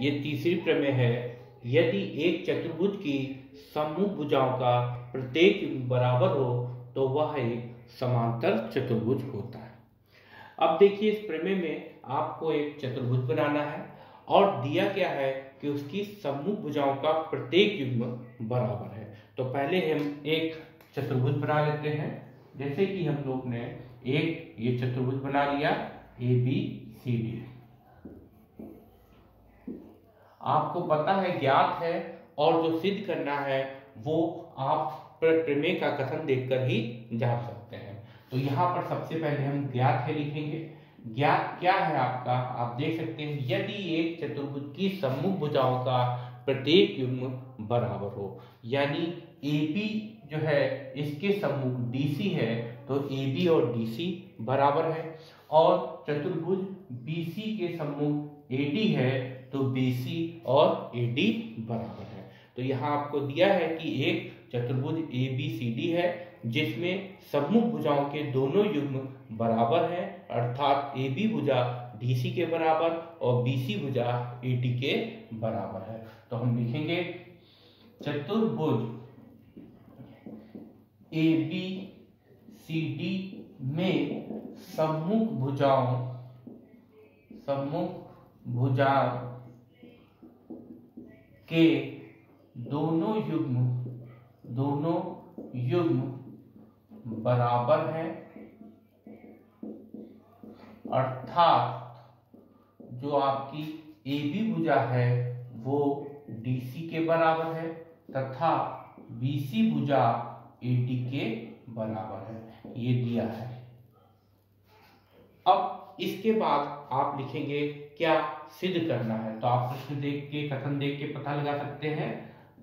ये तीसरी प्रमेय है। यदि एक चतुर्भुज की सम्मुख भुजाओं का प्रत्येक युग्म बराबर हो तो वह एक समांतर चतुर्भुज होता है। अब देखिए, इस प्रमेय में आपको एक चतुर्भुज बनाना है और दिया क्या है कि उसकी सम्मुख भुजाओं का प्रत्येक युग्म बराबर है। तो पहले हम एक चतुर्भुज बना लेते हैं। जैसे कि हम लोग ने एक ये चतुर्भुज बना लिया ABCD। आपको पता है, ज्ञात है, और जो सिद्ध करना है वो आप प्रमेय का कथन देखकर ही जान सकते हैं। तो यहाँ पर सबसे पहले हम ज्ञात है लिखेंगे। ज्ञात क्या है आपका, आप देख सकते हैं, यदि एक चतुर्भुज की सम्मुख भुजाओं का प्रत्येक युग्म बराबर हो, यानी AB जो है इसके सम्मुख DC है तो AB और DC बराबर है, और चतुर्भुज BC के सम्मुख AD है तो BC और AD बराबर है। तो यहाँ आपको दिया है कि एक चतुर्भुज ABCD है जिसमें सम्मुख भुजाओं के दोनों युग्म बराबर हैं, अर्थात AB भुजा DC के बराबर और BC भुजा AD के बराबर है। तो हम लिखेंगे चतुर्भुज ABCD में सम्मुख भुजाओं के दोनों युग्म बराबर हैं, अर्थात जो आपकी AB भुजा है वो DC के बराबर है तथा BC भुजा AD के बराबर है। ये दिया है। अब इसके बाद आप लिखेंगे क्या सिद्ध करना है। तो आप प्रश्न देख के, कथन देख के पता लगा सकते हैं।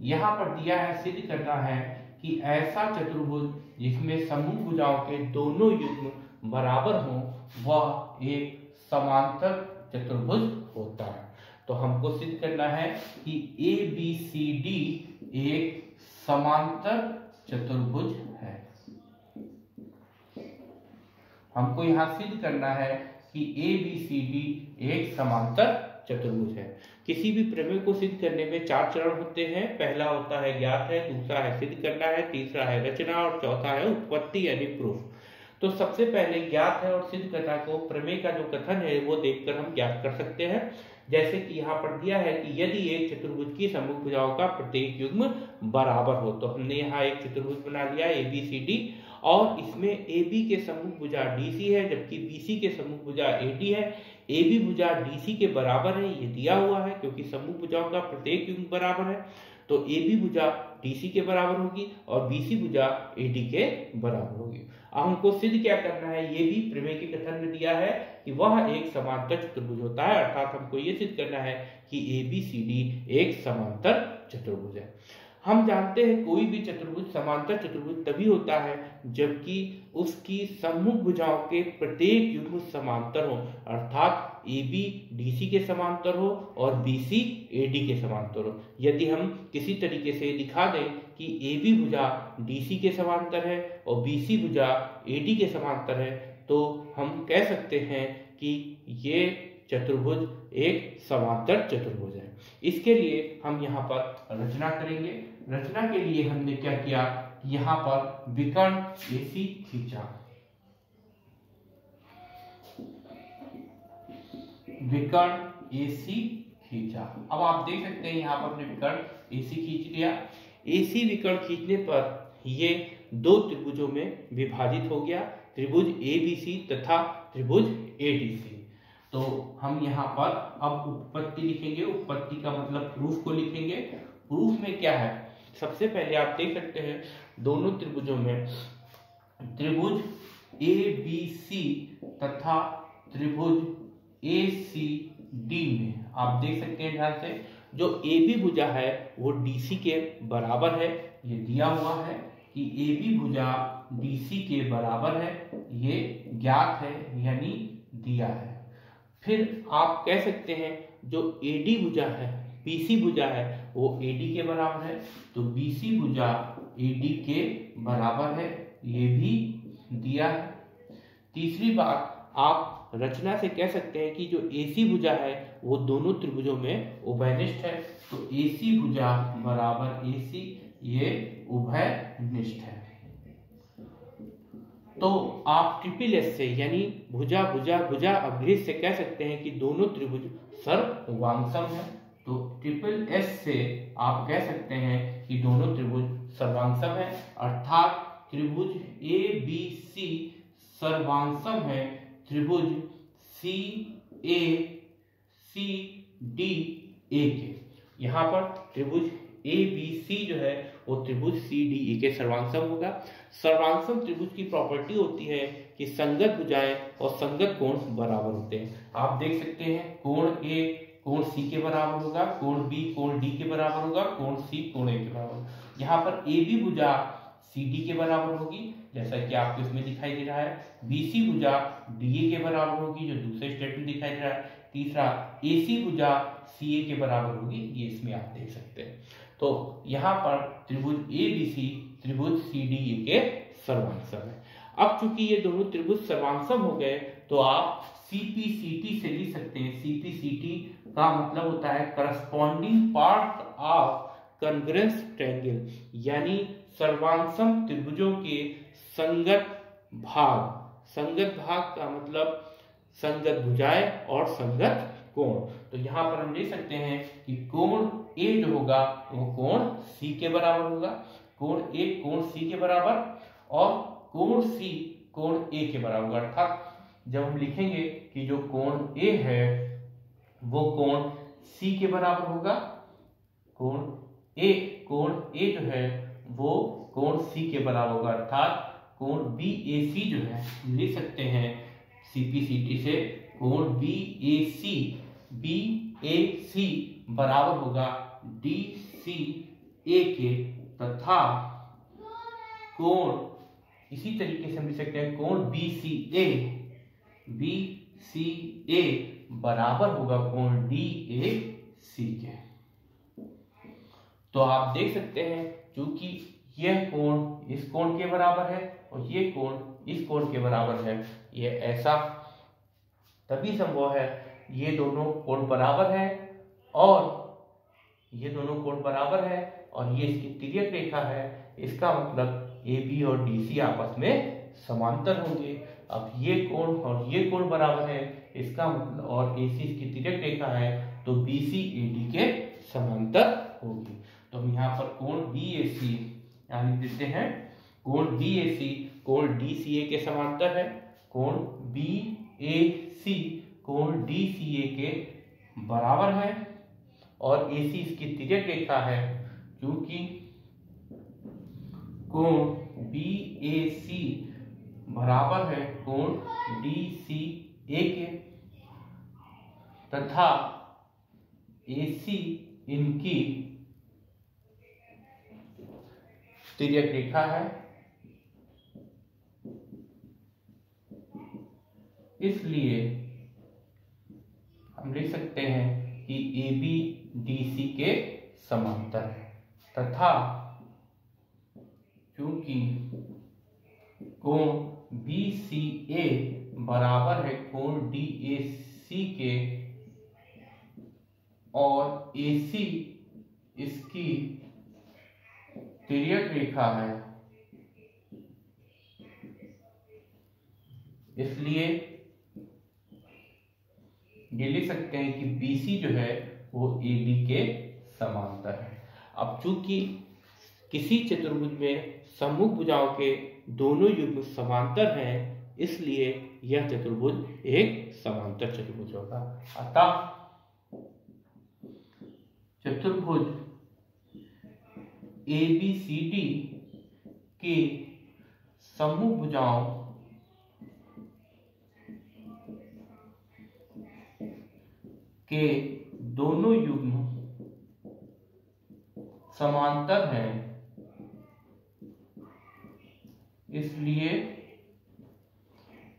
यहाँ पर दिया है सिद्ध करना है कि ऐसा चतुर्भुज जिसमें सम्मुख भुजाओं के दोनों युग्म बराबर हों वह एक समांतर चतुर्भुज होता है। तो हमको सिद्ध करना है कि ABCD एक समांतर चतुर्भुज है। हमको यहाँ सिद्ध करना है कि ABCD एक समांतर चतुर्भुज है। किसी भी प्रमेय को सिद्ध करने में 4 चरण होते हैं। पहला होता है ज्ञात है, दूसरा है सिद्ध करना है, तीसरा है रचना और चौथा है उत्पत्ति यानी प्रूफ। तो सबसे पहले ज्ञात है और सिद्ध करना को प्रमेय का जो कथन है वो देखकर हम ज्ञात कर सकते हैं। जैसे कि यहाँ पर दिया है कि यदि एक चतुर्भुज की सम्मुख भुजाओं का प्रत्येक युग्म बराबर हो, तो हमने यहाँ एक चतुर्भुज बना लिया ABCD और इसमें AB के सम्मुख भुजा DC है जबकि BC के सम्मुख भुजा AD है। AB भुजा DC के बराबर है, ये दिया हुआ है क्योंकि सम्मुख भुजाओं का प्रत्येक युग्म बराबर है। तो AB भुजा DC के बराबर होगी और BC भुजा AD के बराबर होगी। अब हमको सिद्ध क्या करना है, ये भी प्रमेय के कथन में दिया है कि वह एक समांतर चतुर्भुज होता है, अर्थात हमको ये सिद्ध करना है कि ABCD एक समांतर चतुर्भुज है। हम जानते हैं कोई भी चतुर्भुज समांतर चतुर्भुज तभी होता है जबकि उसकी सम्मुख भुजाओं के प्रत्येक युग्म समांतर हो, अर्थात AB DC के समांतर हो और BC AD के समांतर हो। यदि हम किसी तरीके से दिखा दें कि AB भुजा DC के समांतर है और BC भुजा AD के समांतर है तो हम कह सकते हैं कि ये चतुर्भुज एक समांतर चतुर्भुज है। इसके लिए हम यहाँ पर रचना करेंगे। रचना के लिए हमने क्या किया, यहाँ पर विकर्ण AC खींचा। विकर्ण AC खींचा। अब आप देख सकते हैं यहाँ पर हमने विकर्ण AC खींच लिया। AC विकर्ण खींचने पर ये दो त्रिभुजों में विभाजित हो गया, त्रिभुज ABC तथा त्रिभुज ADC। तो हम यहाँ पर अब उत्पत्ति लिखेंगे। उत्पत्ति का मतलब प्रूफ को लिखेंगे। प्रूफ में क्या है, सबसे पहले आप देख सकते हैं दोनों त्रिभुजों में त्रिभुज ABC तथा त्रिभुज ACD में आप देख सकते हैं ध्यान से, जो AB भुजा है वो DC के बराबर है, ये दिया हुआ है कि AB भुजा DC के बराबर है, ये ज्ञात है यानी दिया है। फिर आप कह सकते हैं जो AD भुजा है, BC भुजा है वो AD के बराबर है, तो BC भुजा AD के बराबर है, ये भी दिया है। तीसरी बात, आप रचना से कह सकते हैं कि जो AC भुजा है वो दोनों त्रिभुजों में उभयनिष्ठ है। तो AC भुजा बराबर AC, ये उभयनिष्ठ है। तो आप ट्रिपल एस से यानी भुजा भुजा भुजा अभ्रेष से कह सकते हैं कि दोनों त्रिभुज सर्वांगसम है। तो ट्रिपल एस से आप कह सकते हैं कि दोनों त्रिभुज सर्वांगसम है, अर्थात त्रिभुज ABC सर्वांगसम है त्रिभुज CACDA के। यहाँ पर त्रिभुज ABC जो है वो त्रिभुज CDE के सर्वांगसम होगा। सर्वांगसम त्रिभुज की प्रॉपर्टी होती है कि संगत भुजाएं और संगत कोण बराबर होते हैं। आप देख सकते हैं कोण A कोण C के बराबर होगा, कोण B कोण D के बराबर होगा, कोण C कोण A के बराबर। यहाँ पर AB भुजा CD के बराबर होगी, जैसा कि आपको इसमें दिखाई दे रहा है। BC भुजा DA के बराबर होगी, जो दूसरे स्टेटमेंट दिखाई दे रहा है। तीसरा AC भुजा CA के बराबर होगी, ये इसमें आप देख सकते हैं। तो यहाँ पर त्रिभुज ABC त्रिभुज CDE के सर्वांगसम है। अब चूंकि ये दोनों त्रिभुज सर्वांगसम हो गए, तो आप CPCT से लिख सकते हैं। CPCT का मतलब होता है corresponding part of congruence triangle, यानी सर्वांगसम त्रिभुजों के संगत भाग। संगत भाग का मतलब संगत भुजाएं और संगत कोण। तो यहाँ पर हम ले सकते हैं कि कोण A जो होगा वो कोण C के बराबर होगा, कोण A कोण C के बराबर, और कोण C कोण A के बराबर होगा। अर्थात जब हम लिखेंगे कि जो कोण A है वो कोण C के बराबर होगा, कोण A जो है वो कोण C के बराबर होगा, अर्थात कोण BAC जो है लिख सकते हैं CPCT से कोण BAC बराबर होगा DCA के, तथा कोण इसी तरीके से हम लिख सकते हैं कोण BCA बराबर होगा कोण DAC के। तो आप देख सकते हैं क्योंकि यह कोण इस कोण के बराबर है और ये कोण इस कोण के बराबर है, ये ऐसा तभी संभव है। ये दोनों कोण बराबर है और ये दोनों कोण बराबर है और ये इसकी तिर्यक रेखा है, इसका मतलब AB और DC आपस में समांतर होंगे। अब ये कोण और ये कोण बराबर है, इसका मतलब, और AC इसकी तिर्यक रेखा है, तो BC AD के समांतर होगी। तो हम यहाँ पर कोण BAC यानी देते हैं कोण BAC कोण DCA के समांतर है, कोण BAC कोण DCA के बराबर है, और AC इसकी तिर्यक रेखा है, क्योंकि कोण BAC बराबर है कोण DCA के, तथा AC इनकी तिर्यक रेखा है। इसलिए हम लिख सकते हैं कि AB DC के समांतर है, तथा क्योंकि कोण BCA बराबर है कोण DAC के और AC इसकी तिर्यक रेखा है, इसलिए ये लिख सकते हैं कि BC जो है वो AD के समांतर है। अब चूंकि किसी चतुर्भुज में सम्मुख भुजाओं के दोनों युग्म समांतर हैं, इसलिए यह चतुर्भुज एक समांतर चतुर्भुज होगा। अतः चतुर्भुज ABCD के सम्मुख भुजाओं के दोनों युग्म समांतर हैं, इसलिए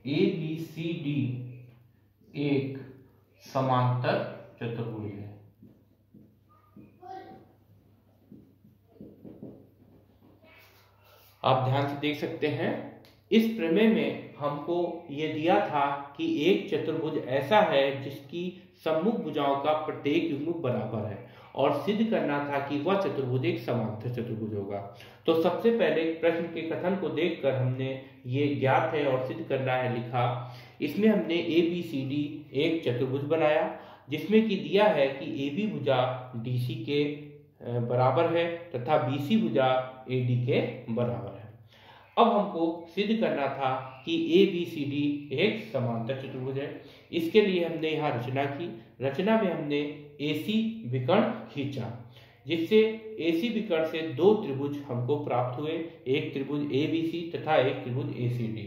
ABCD एक समांतर चतुर्भुज है। आप ध्यान से देख सकते हैं, इस प्रमेय में हमको ये दिया था कि एक चतुर्भुज ऐसा है जिसकी सम्मुख भुजाओं का प्रत्येक युग्म बराबर है और सिद्ध करना था कि वह चतुर्भुज एक समांतर चतुर्भुज होगा। तो सबसे पहले प्रश्न के कथन को देखकर हमने ये ज्ञात है और सिद्ध करना है लिखा। इसमें हमने ABCD एक चतुर्भुज बनाया जिसमें कि दिया है कि AB भुजा DC के बराबर है तथा BC भुजा AD के बराबर है। अब हमको सिद्ध करना था कि ABCD एक समांतर चतुर्भुज है। इसके लिए हमने यहाँ रचना की। रचना में हमने AC विकर्ण खींचा जिससे AC विकर्ण से दो त्रिभुज हमको प्राप्त हुए, एक त्रिभुज ABC तथा एक त्रिभुज ACD।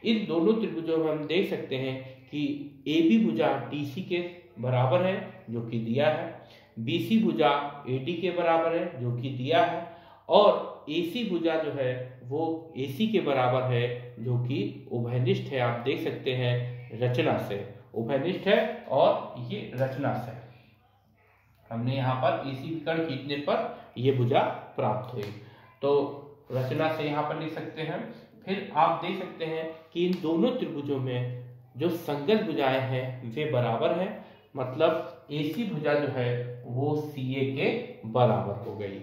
इन दोनों त्रिभुजों में हम देख सकते हैं कि AB भुजा DC के बराबर है जो कि दिया है, BC भुजा AD के बराबर है जो कि दिया है और AC भुजा जो है वो AC के बराबर है जो कि उभयनिष्ठ है। आप देख सकते हैं रचना से उभयनिष्ठ है और ये रचना से हमने यहाँ पर AC विकर्ण खींचने पर ये भुजा प्राप्त हुई। तो रचना से यहाँ पर लिख सकते हैं। फिर आप देख सकते हैं कि इन दोनों त्रिभुजों में जो संगत भुजाएं हैं वे बराबर हैं, मतलब AC भुजा जो है वो CA के बराबर हो गई।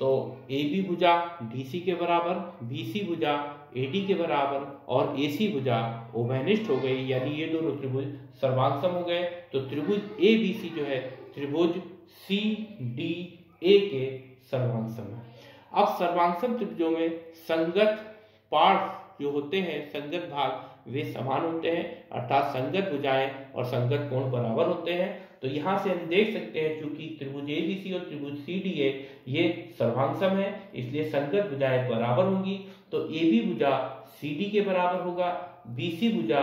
तो AB भुजा DC के बराबर, BC भुजा AD के बराबर और AC भुजा उभयनिष्ठ हो गई, यानी ये दोनों त्रिभुज सर्वांगसम हो गए। तो त्रिभुज ABC जो है त्रिभुज CDA के सर्वांगसम है। अब सर्वांगसम त्रिभुजों में संगत पार्ट जो होते हैं, संगत भाग वे समान होते हैं, अर्थात संगत भुजाएं और संगत कोण बराबर होते हैं। तो यहाँ से हम देख सकते हैं चूंकि त्रिभुज ABC और त्रिभुज CDA ये सर्वांगसम है इसलिए संगत भुजाएं बराबर होंगी। तो AB भुजा CD के बराबर होगा, BC भुजा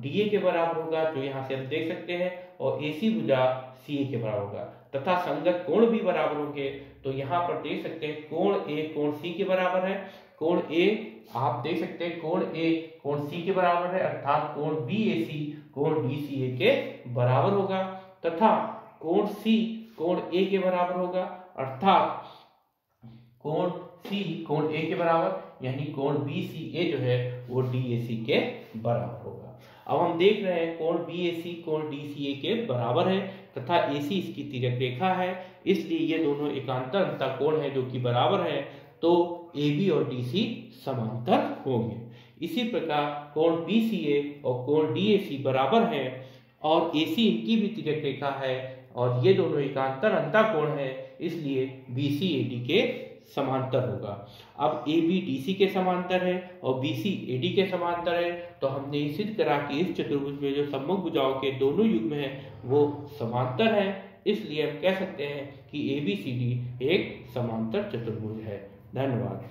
DA के बराबर होगा जो यहाँ से हम देख सकते हैं, और AC भुजा CA के बराबर होगा तथा संगत कोण भी बराबर होंगे। तो यहाँ पर देख सकते हैं कोण A कोण C के बराबर है, कोण A आप देख सकते हैं कोण A कोण C के बराबर है, अर्थात कोण BAC कोण DCA के बराबर होगा तथा कोण C कोण A के बराबर होगा, अर्थात कोण C कोण A के बराबर, यानी कोण BCA जो है वो DAC के बराबर होगा। अब हम देख रहे हैं कोण BAC कोण DCA के बराबर है तथा AC इसकी तिर्यक रेखा है, इसलिए ये दोनों एकांतर अंतःकोण है जो कि बराबर है। तो AB और DC समांतर होंगे। इसी प्रकार कोण BCA और कोण DAC बराबर है और AC इनकी भी तिर्यक रेखा है और ये दोनों एकांतर अंतःकोण है, इसलिए BC AD के समांतर होगा। अब AB DC के समांतर है और BC AD के समांतर है। तो हमने सिद्ध करा कि इस चतुर्भुज में जो सम्मुख भुजाओं के दोनों युग्म हैं वो समांतर है, इसलिए हम कह सकते हैं कि ABCD एक समांतर चतुर्भुज है। धन्यवाद।